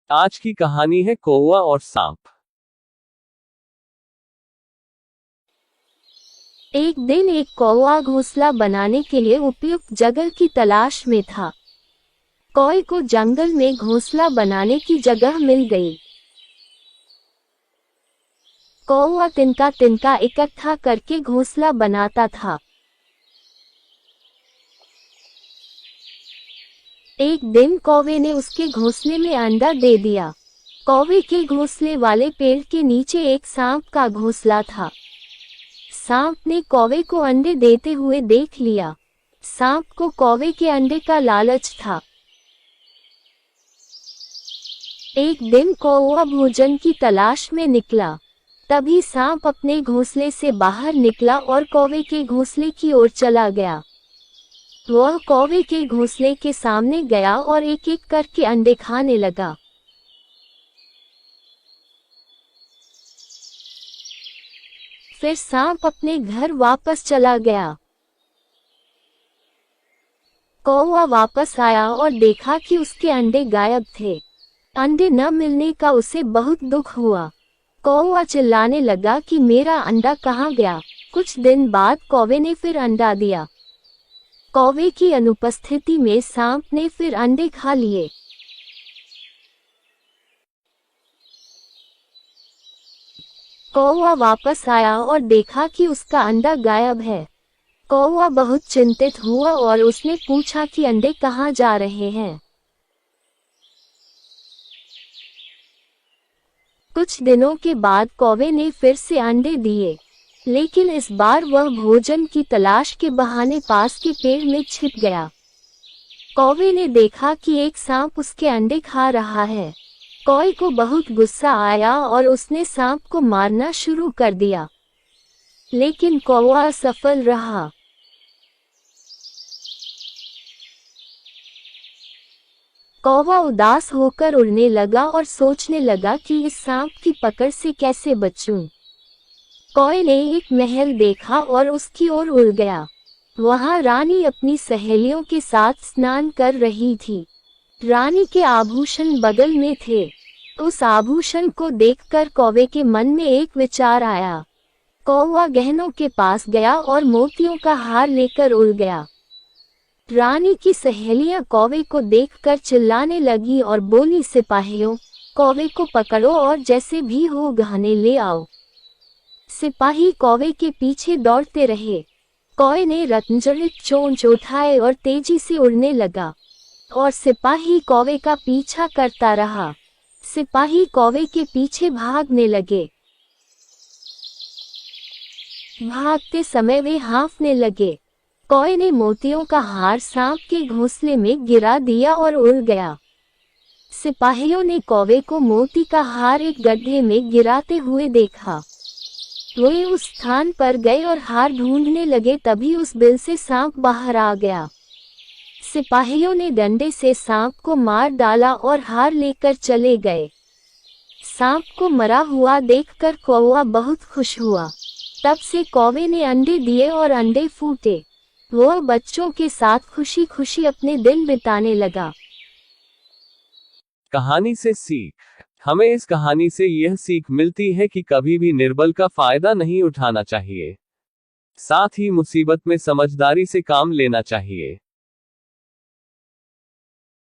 आज की कहानी है कौवा और सांप। एक दिन एक कौवा घोंसला बनाने के लिए उपयुक्त जगह की तलाश में था। कौवे को जंगल में घोंसला बनाने की जगह मिल गई। कौवा तिनका तिनका इकट्ठा करके घोंसला बनाता था। एक दिन कौवे ने उसके घोंसले में अंडा दे दिया। कौवे के घोंसले वाले पेड़ के नीचे एक सांप का घोंसला था। सांप ने कौवे को अंडे देते हुए देख लिया। सांप को कौवे के अंडे का लालच था। एक दिन कौवा भोजन की तलाश में निकला। तभी सांप अपने घोंसले से बाहर निकला और कौवे के घोंसले की ओर चला गया। वह कौवे के घोंसले के सामने गया और एक एक करके अंडे खाने लगा। फिर सांप अपने घर वापस चला गया। कौवा वापस आया और देखा कि उसके अंडे गायब थे। अंडे न मिलने का उसे बहुत दुख हुआ। कौवा चिल्लाने लगा कि मेरा अंडा कहाँ गया। कुछ दिन बाद कौवे ने फिर अंडा दिया। कौवे की अनुपस्थिति में सांप ने फिर अंडे खा लिए। कौवा वापस आया और देखा कि उसका अंडा गायब है। कौवा बहुत चिंतित हुआ और उसने पूछा कि अंडे कहाँ जा रहे हैं। कुछ दिनों के बाद कौवे ने फिर से अंडे दिए, लेकिन इस बार वह भोजन की तलाश के बहाने पास के पेड़ में छिप गया। कौवे ने देखा कि एक सांप उसके अंडे खा रहा है। कौवे को बहुत गुस्सा आया और उसने सांप को मारना शुरू कर दिया, लेकिन कौवा असफल रहा। कौवा उदास होकर उड़ने लगा और सोचने लगा कि इस सांप की पकड़ से कैसे बचूं। कौवे ने एक महल देखा और उसकी ओर उड़ गया। वहां रानी अपनी सहेलियों के साथ स्नान कर रही थी। रानी के आभूषण बगल में थे। उस आभूषण को देखकर कौवे के मन में एक विचार आया। कौवा गहनों के पास गया और मोतियों का हार लेकर उड़ गया। रानी की सहेलियां कौवे को देखकर चिल्लाने लगी और बोली, सिपाहियों, कौवे को पकड़ो और जैसे भी हो गहने ले आओ। सिपाही कौवे के पीछे दौड़ते रहे। कौवे ने रत्नजड़ित चोंच उठाए और तेजी से उड़ने लगा, और सिपाही कौवे का पीछा करता रहा। सिपाही कौवे के पीछे भागने लगे। भागते समय वे हाँफने लगे। कौवे ने मोतियों का हार सांप के घोंसले में गिरा दिया और उड़ गया। सिपाहियों ने कौवे को मोती का हार एक गड्ढे में गिराते हुए देखा। वे उस स्थान पर गए और हार ढूंढने लगे। तभी उस बिल से सांप बाहर आ गया। सिपाहियों ने डंडे से सांप को मार डाला और हार लेकर चले गए। सांप को मरा हुआ देखकर कौवा बहुत खुश हुआ। तब से कौवे ने अंडे दिए और अंडे फूटे। वह बच्चों के साथ खुशी खुशी अपने दिन बिताने लगा। कहानी से सीख। हमें इस कहानी से यह सीख मिलती है कि कभी भी निर्बल का फायदा नहीं उठाना चाहिए। साथ ही मुसीबत में समझदारी से काम लेना चाहिए।